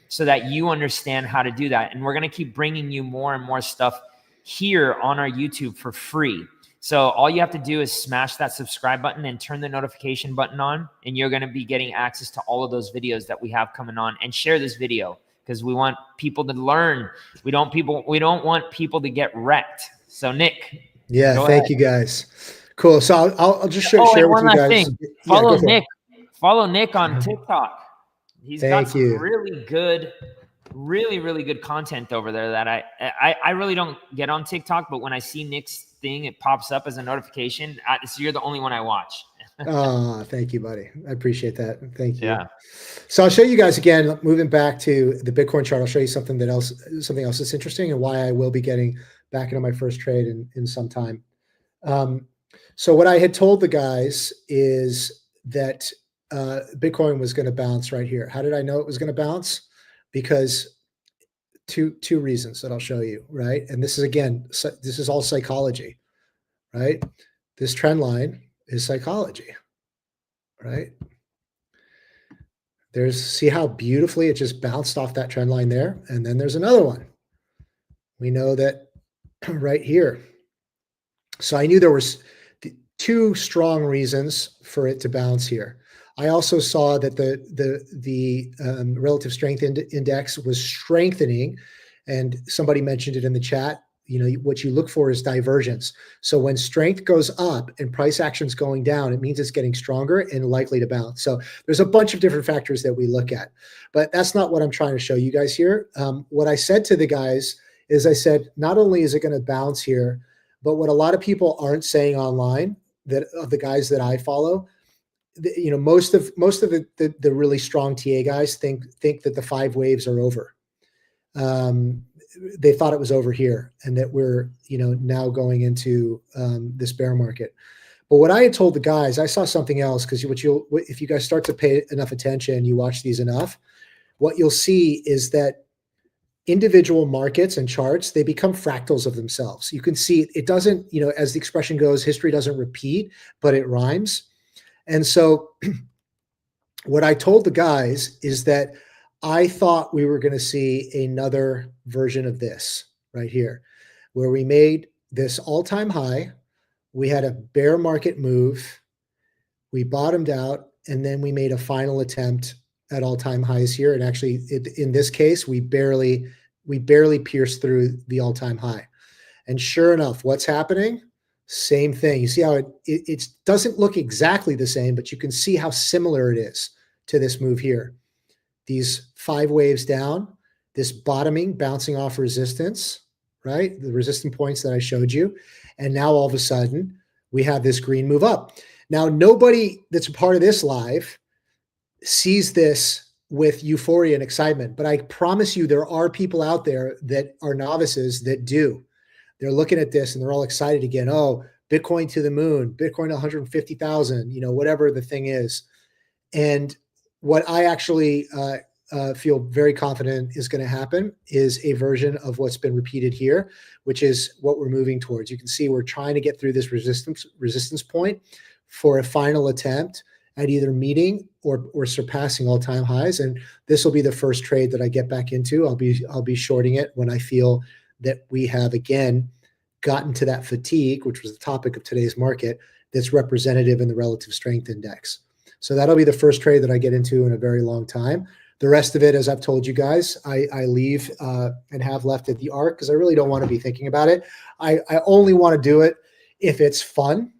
so that you understand how to do that. And we're going to keep bringing you more and more stuff here on our YouTube for free. So all you have to do is smash that subscribe button and turn the notification button on, and you're going to be getting access to all of those videos that we have coming on. And share this video because we want people to learn. We don't want people to get wrecked. So Nick. Yeah, thank you guys. Cool. So I'll just share with you guys. Follow Nick. Follow Nick on TikTok. He's got some really good, really good content over there that I really don't get on TikTok, but when I see Nick's thing, it pops up as a notification. So you're the only one I watch. Oh, thank you, buddy. I appreciate that. Thank you. Yeah. So I'll show you guys again, moving back to the Bitcoin chart. I'll show you something else that's interesting and why I will be getting back into my first trade in some time. So what I had told the guys is that Bitcoin was going to bounce right here. How did I know it was going to bounce? Because two reasons that I'll show you, right? And this is all psychology, right? This trend line is psychology, right? See how beautifully it just bounced off that trend line there? And then there's another one. We know that right here. So I knew there was two strong reasons for it to bounce here. I also saw that the relative strength index was strengthening, and somebody mentioned it in the chat. What you look for is divergence. So when strength goes up and price action's going down, it means it's getting stronger and likely to bounce. So there's a bunch of different factors that we look at, but that's not what I'm trying to show you guys here. What I said to the guys is I said, not only is it going to bounce here, but what a lot of people aren't saying online, that of the guys that I follow, most of the really strong TA guys think that the 5 waves are over. They thought it was over here and that we're, now going into this bear market. But what I had told the guys, I saw something else, because if you guys start to pay enough attention, you watch these enough, what you'll see is that individual markets and charts, they become fractals of themselves. You can see it doesn't, as the expression goes, history doesn't repeat, but it rhymes. And so what I told the guys is that I thought we were going to see another version of this right here, where we made this all-time high. We had a bear market move. We bottomed out, and then we made a final attempt at all-time highs here. And actually, in this case, we barely pierced through the all-time high. And sure enough, what's happening? Same thing. You see how it doesn't look exactly the same, but you can see how similar it is to this move here. These 5 waves down, this bottoming, bouncing off resistance, right? The resistance points that I showed you. And now all of a sudden, we have this green move up. Now, nobody that's a part of this live sees this with euphoria and excitement, but I promise you there are people out there that are novices that do. They're looking at this and they're all excited again. Oh, Bitcoin to the moon, Bitcoin 150,000, whatever the thing is. And what I actually feel very confident is going to happen is a version of what's been repeated here, which is what we're moving towards. You can see we're trying to get through this resistance point for a final attempt at either meeting or surpassing all-time highs. And this will be the first trade that I get back into. I'll be shorting it when I feel that we have again gotten to that fatigue, which was the topic of today's market, that's representative in the relative strength index. So that'll be the first trade that I get into in a very long time. The rest of it, as I've told you guys, I leave and have left at the ARC because I really don't want to be thinking about it. I only want to do it if it's fun,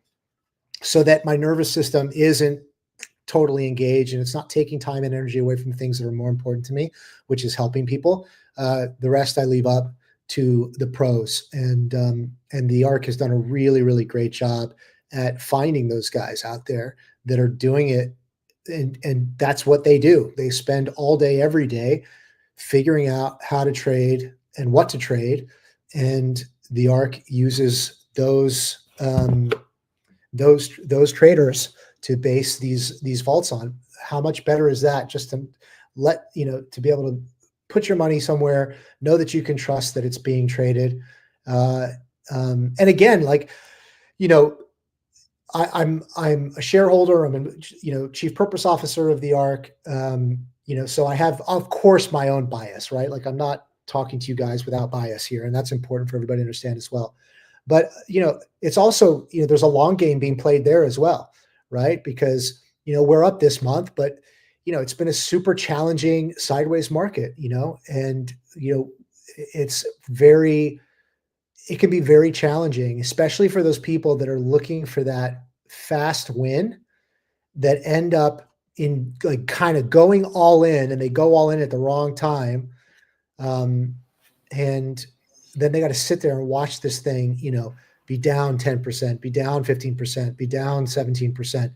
so that my nervous system isn't totally engaged and it's not taking time and energy away from things that are more important to me, which is helping people. The rest I leave up to the pros, and the ARC has done a really, really great job at finding those guys out there that are doing it. And that's what they do. They spend all day, every day figuring out how to trade and what to trade. And the ARC uses those traders to base these vaults on. How much better is that? Just to to be able to put your money somewhere, know that you can trust that it's being traded. And again, I'm a shareholder. I'm a chief purpose officer of the ARC. So I have, of course, my own bias, right? Like I'm not talking to you guys without bias here, and that's important for everybody to understand as well. But it's also there's a long game being played there as well, right? Because we're up this month, but it's been a super challenging sideways market, and it can be very challenging, especially for those people that are looking for that fast win that end up in kind of going all in, and they go all in at the wrong time. And then they got to sit there and watch this thing, be down 10%, be down 15%, be down 17%.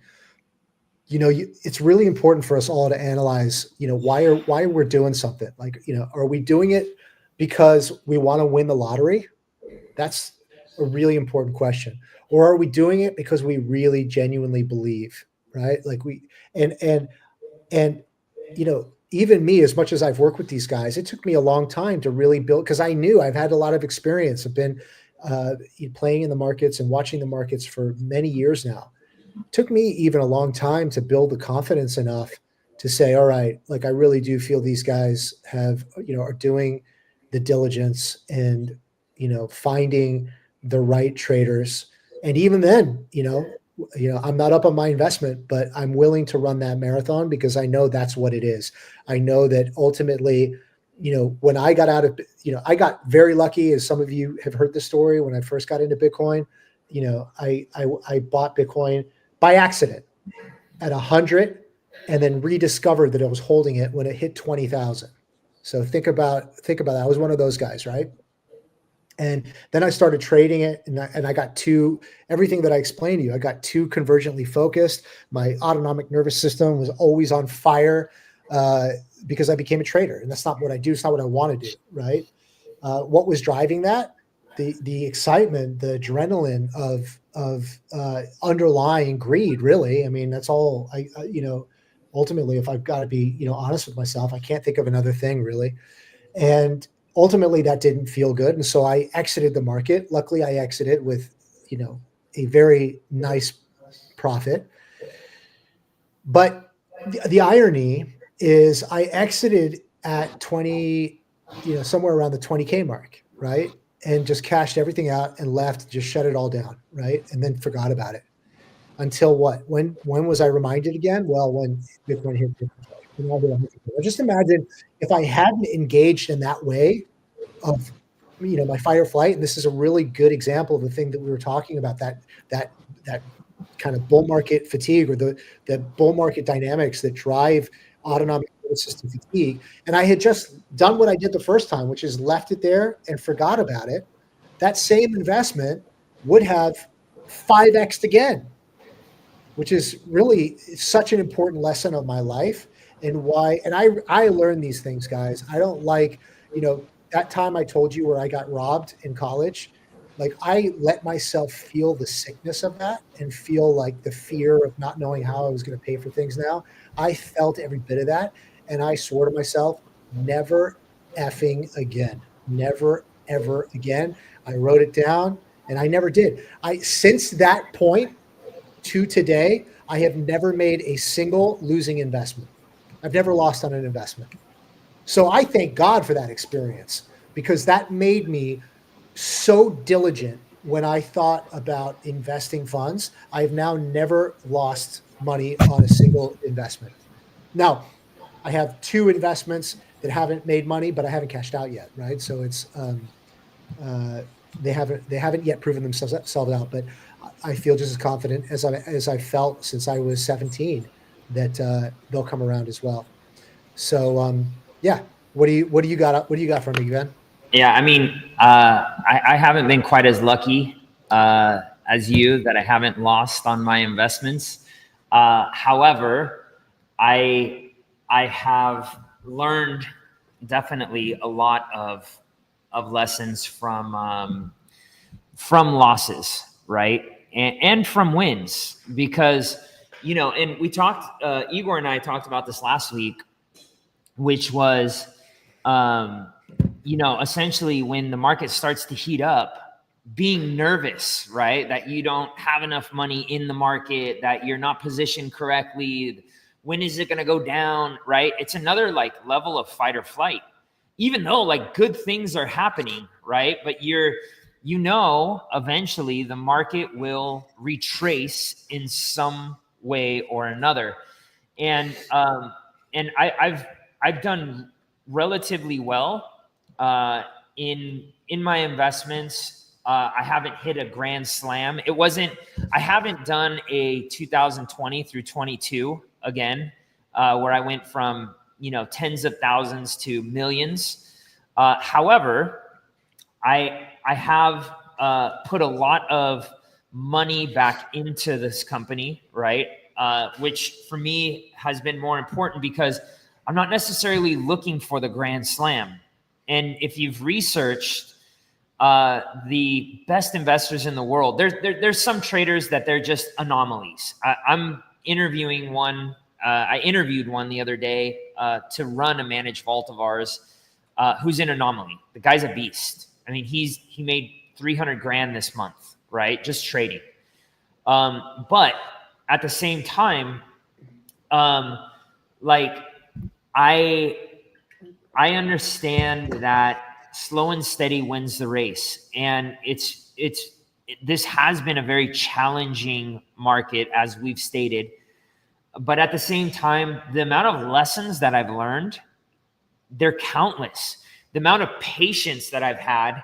It's really important for us all to analyze, why we're doing something. Are we doing it because we want to win the lottery? That's a really important question. Or are we doing it because we really genuinely believe, right? Even me, as much as I've worked with these guys, it took me a long time to really build, because I knew I've had a lot of experience. I've been playing in the markets and watching the markets for many years now. It took me even a long time to build the confidence enough to say, all right, I really do feel these guys are doing the diligence and, finding the right traders. And even then, I'm not up on my investment, but I'm willing to run that marathon because I know that's what it is. I know that ultimately, when I got out of, I got very lucky, as some of you have heard the story. When I first got into Bitcoin, I bought Bitcoin by accident at 100 and then rediscovered that I was holding it when it hit 20,000. So think about that. I was one of those guys, right? And then I started trading it, and I got everything that I explained to you. I got too convergently focused. My autonomic nervous system was always on fire because I became a trader, and that's not what I do. It's not what I want to do, right? What was driving that? The excitement, the adrenaline of underlying greed. Really, I mean, that's all. Ultimately, if I've got to be honest with myself, I can't think of another thing really, and ultimately that didn't feel good. And so I exited the market. Luckily I exited with, a very nice profit. But the irony is I exited at 20, somewhere around the 20K mark, right? And just cashed everything out and left, just shut it all down, right? And then forgot about it until what? When was I reminded again? Well, when Bitcoin hit 50K. Just imagine if I hadn't engaged in that way of, my fight or flight. And this is a really good example of the thing that we were talking about, that kind of bull market fatigue, or the bull market dynamics that drive autonomic nervous system fatigue. And I had just done what I did the first time, which is left it there and forgot about it. That same investment would have 5x'd again, which is really such an important lesson of my life, and why. And I learned these things, guys. I don't like, that time I told you where I got robbed in college. Like, I let myself feel the sickness of that and feel like the fear of not knowing how I was going to pay for things now. I felt every bit of that. And I swore to myself, never effing again. Never, ever again. I wrote it down and I never did. Since that point to today, I have never made a single losing investment. I've never lost on an investment. So I thank God for that experience, because that made me so diligent when I thought about investing funds. I have now never lost money on a single investment. Now, I have 2 investments that haven't made money, but I haven't cashed out yet, right? So it's they haven't yet proven themselves out. But I feel just as confident as I felt since I was 17 that they'll come around as well. So yeah, what do you got for me, Gven? Yeah, I mean, I haven't been quite as lucky as you, that I haven't lost on my investments. However, I have learned definitely a lot of lessons from losses, right, and from wins, because and we talked. Igor and I talked about this last week, which was essentially when the market starts to heat up, being nervous, right? That you don't have enough money in the market, that you're not positioned correctly. When is it going to go down, right? It's another level of fight or flight, even though good things are happening, right? But eventually the market will retrace in some way or another. And I've done relatively well in my investments. I haven't hit a grand slam. I haven't done a 2020 through 22 again, where I went from tens of thousands to millions. However, I have put a lot of money back into this company, right? Which for me has been more important, because I'm not necessarily looking for the grand slam. And if you've researched the best investors in the world, there's some traders that they're just anomalies. I'm interviewing one. I interviewed one the other day to run a managed vault of ours, who's an anomaly. The guy's a beast. I mean, he made 300 grand this month, right? Just trading. But at the same time, I understand that slow and steady wins the race, and this has been a very challenging market, as we've stated. But at the same time, the amount of lessons that I've learned, they're countless. The amount of patience that I've had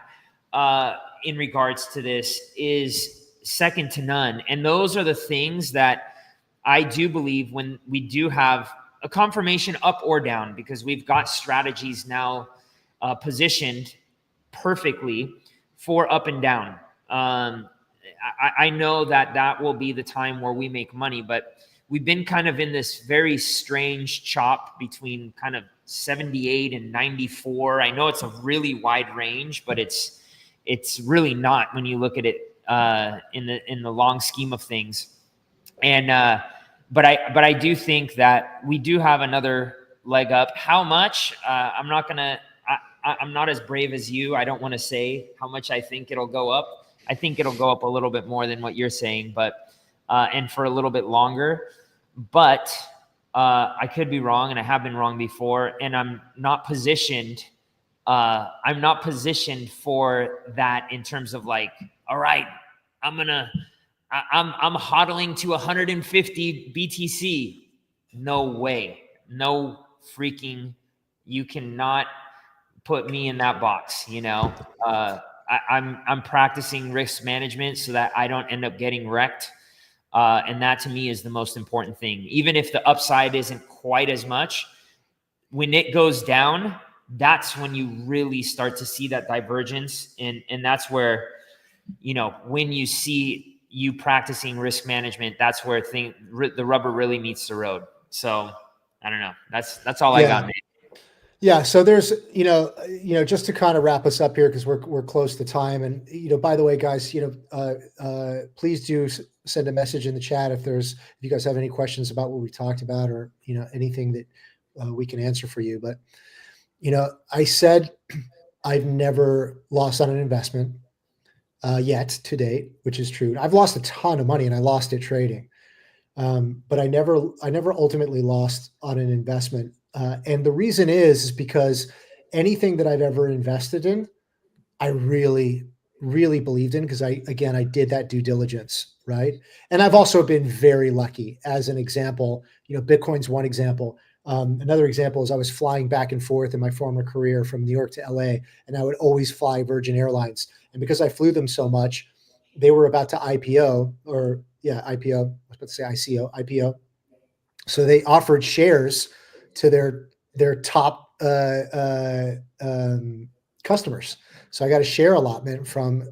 in regards to this is second to none. And those are the things that I do believe, when we do have a confirmation up or down, because we've got strategies now positioned perfectly for up and down. I know that will be the time where we make money, but we've been kind of in this very strange chop between kind of 78 and 94. I know it's a really wide range, but it's really not when you look at it in the long scheme of things. And but I do think that we do have another leg up. How much? I'm not as brave as you. I don't want to say how much I think it'll go up. I think it'll go up a little bit more than what you're saying, but and for a little bit longer. But I could be wrong, and I have been wrong before. And I'm not positioned. I'm not positioned for that in terms of all right, I'm HODLing to 150 BTC. No way, no freaking, you cannot put me in that box. I'm practicing risk management so that I don't end up getting wrecked. And that to me is the most important thing. Even if the upside isn't quite as much, when it goes down, that's when you really start to see that divergence. And that's where, when you see you practicing risk management, that's where the rubber really meets the road. So I don't know. That's all I got, man. Yeah. So there's, just to kind of wrap us up here, because we're close to time. And, by the way, guys, please do send a message in the chat if you guys have any questions about what we talked about, or, anything that we can answer for you. But, I said I've never lost on an investment yet to date, which is true. I've lost a ton of money, and I lost it trading. But I never ultimately lost on an investment. And the reason is because anything that I've ever invested in, I really, really believed in, because I did that due diligence, right? And I've also been very lucky. As an example, Bitcoin's one example. Another example is I was flying back and forth in my former career from New York to LA, and I would always fly Virgin Airlines. And because I flew them so much, they were about to IPO, IPO. I was about to say ICO. So they offered shares to their top customers. So I got a share allotment from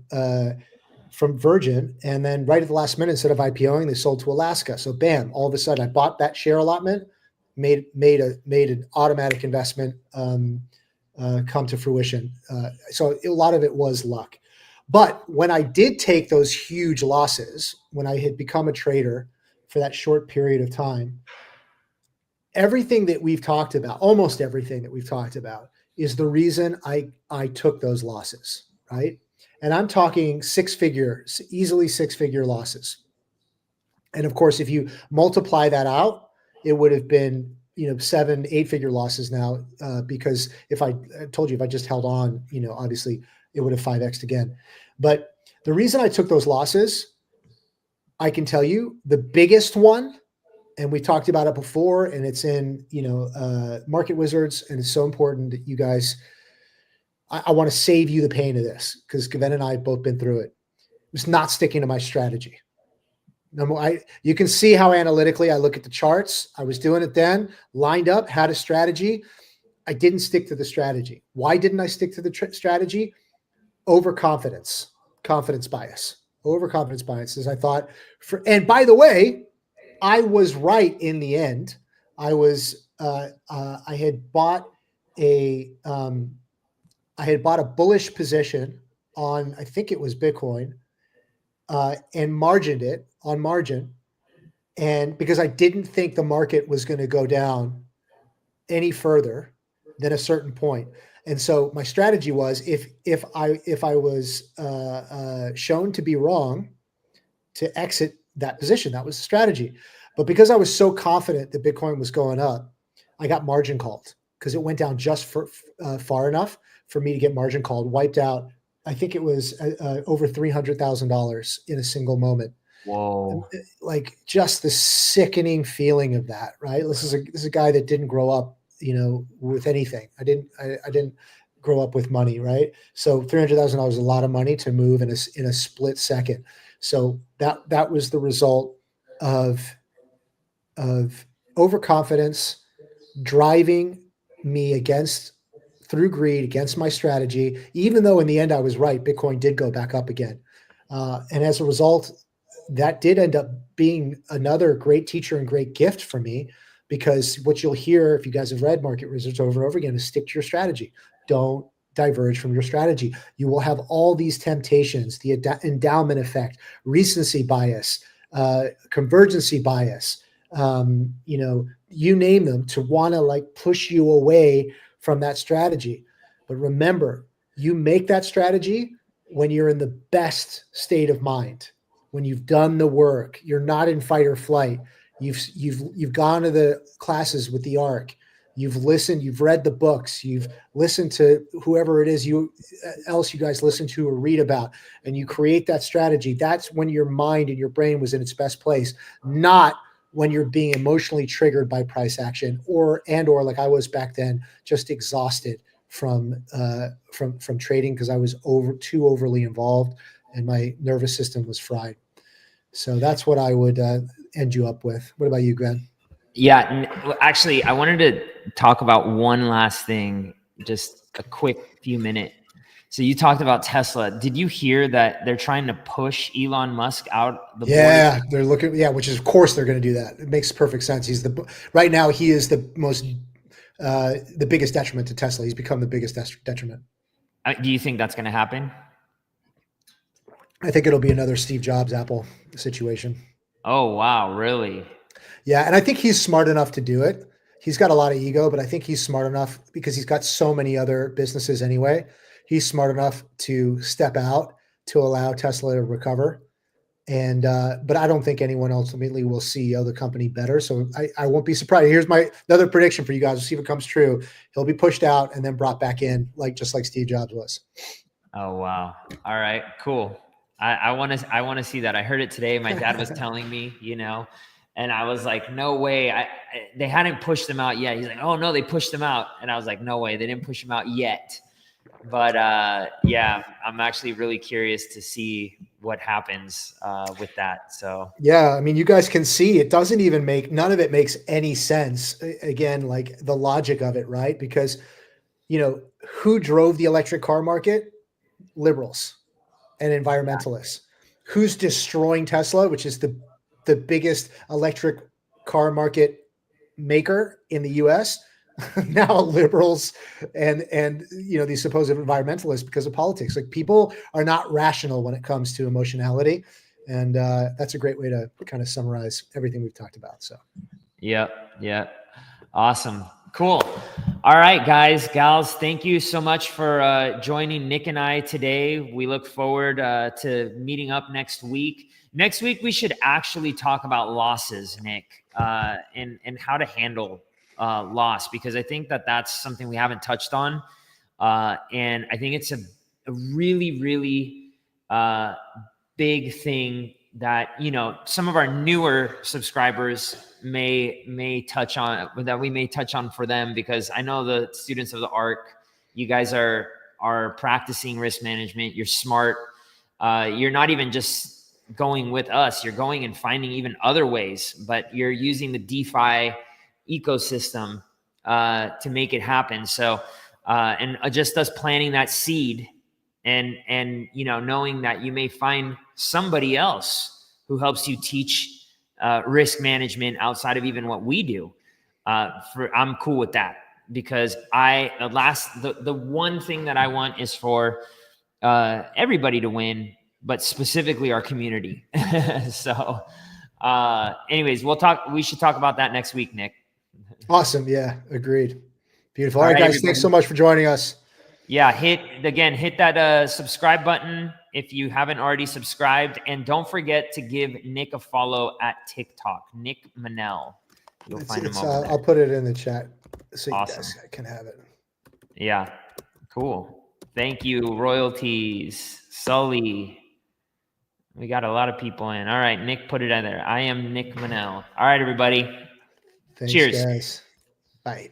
Virgin, and then right at the last minute, instead of IPOing, they sold to Alaska. So bam, all of a sudden I bought that share allotment, made an automatic investment come to fruition. So a lot of it was luck. But when I did take those huge losses, when I had become a trader for that short period of time, everything that we've talked about, almost everything that we've talked about, is the reason I took those losses, right? And I'm talking easily six-figure losses. And of course, if you multiply that out, it would have been 7, 8-figure losses now, because if I told you, if I just held on, obviously it would have 5x'd again. But the reason I took those losses, I can tell you the biggest one, and we talked about it before, and it's in Market Wizards, and it's so important that you guys, I want to save you the pain of this, because Gven and I have both been through it. It was not sticking to my strategy. You can see how analytically I look at the charts. I was doing it then, lined up, had a strategy. I didn't stick to the strategy. Why didn't I stick to the strategy? Overconfidence bias. Overconfidence bias is, I thought, and by the way, I was right in the end. I had bought a bullish position on, I think it was Bitcoin, and margined it on margin. And because I didn't think the market was going to go down any further than a certain point. And so my strategy was, if I was shown to be wrong, to exit that position. That was the strategy. But because I was so confident that Bitcoin was going up, I got margin called, because it went down just far enough for me to get margin called, wiped out. I think it was over $300,000 in a single moment. Whoa! Like, just the sickening feeling of that, right? This is a guy that didn't grow up, with anything. I didn't grow up with money, right? So $300,000 is a lot of money to move in a split second. So that was the result of overconfidence driving me through greed against my strategy, even though in the end I was right. Bitcoin did go back up again. And as a result, that did end up being another great teacher and great gift for me, because what you'll hear, if you guys have read Market Wizards over and over again, is stick to your strategy. Don't diverge from your strategy. You will have all these temptations, the endowment effect, recency bias, convergency bias, you name them, to want to push you away from that strategy. But remember, you make that strategy when you're in the best state of mind, when you've done the work, you're not in fight or flight. You've gone to the classes with the ARC. You've listened, you've read the books, you've listened to whoever it is else you guys listen to or read about, and you create that strategy. That's when your mind and your brain was in its best place, not when you're being emotionally triggered by price action, or like I was back then, just exhausted from trading because I was too overly involved and my nervous system was fried. So that's what I would end you up with. What about you, Gwen? Yeah, actually, I wanted to talk about one last thing, just a quick few minute. So you talked about Tesla. Did you hear that they're trying to push Elon Musk out the board? They're looking. Yeah, which is of course they're going to do that. It makes perfect sense. Right now he is the biggest detriment to Tesla. He's become the biggest detriment. Do you think that's going to happen? I think it'll be another Steve Jobs Apple situation. Oh, wow. Really? Yeah. And I think he's smart enough to do it. He's got a lot of ego, but I think he's smart enough because he's got so many other businesses anyway. He's smart enough to step out to allow Tesla to recover. And, but I don't think anyone ultimately will CEO the company better. So I won't be surprised. Here's another prediction for you guys. We'll see if it comes true. He'll be pushed out and then brought back in, just like Steve Jobs was. Oh, wow. All right, cool. I want to see that. I heard it today. My dad was telling me, and I was like, no way. They hadn't pushed them out yet. He's like, oh no, they pushed them out. And I was like, no way. They didn't push them out yet. But yeah, I'm actually really curious to see what happens with that. So yeah, I mean, you guys can see it doesn't even none of it makes any sense. Again, like the logic of it, right? Because, who drove the electric car market? Liberals and environmentalists. Yeah. Who's destroying Tesla, which is the biggest electric car market maker in the US? Now liberals and these supposed environmentalists because of politics. Like, people are not rational when it comes to emotionality, and that's a great way to kind of summarize everything we've talked about. So yeah, awesome, cool. All right, guys, gals, thank you so much for joining Nick and I today. We look forward to meeting up next week. Next week we should actually talk about losses, Nick, and how to handle loss, because I think that's something we haven't touched on. And I think it's a really, really big thing that, some of our newer subscribers may touch on, that we may touch on for them, because I know the students of the ARC, you guys are practicing risk management. You're smart. You're not even just going with us. You're going and finding even other ways, but you're using the DeFi ecosystem to make it happen. So and just us planting that seed and knowing that you may find somebody else who helps you teach risk management outside of even what we do. I'm cool with that, because the one thing that I want is for everybody to win, but specifically our community. So anyways, we should talk about that next week, Nick. Awesome. Yeah, agreed. Beautiful. All right, guys, everybody. Thanks so much for joining us. Yeah, hit that subscribe button if you haven't already subscribed, and don't forget to give Nick a follow at TikTok, Nick Manel. You'll find him over there. I'll put it in the chat so awesome. You guys can have it. Yeah, cool. Thank you, royalties, Sully. We got a lot of people in. All right, Nick put it in there. I am Nick Manel. All right, everybody. Thanks, cheers, guys. Bye.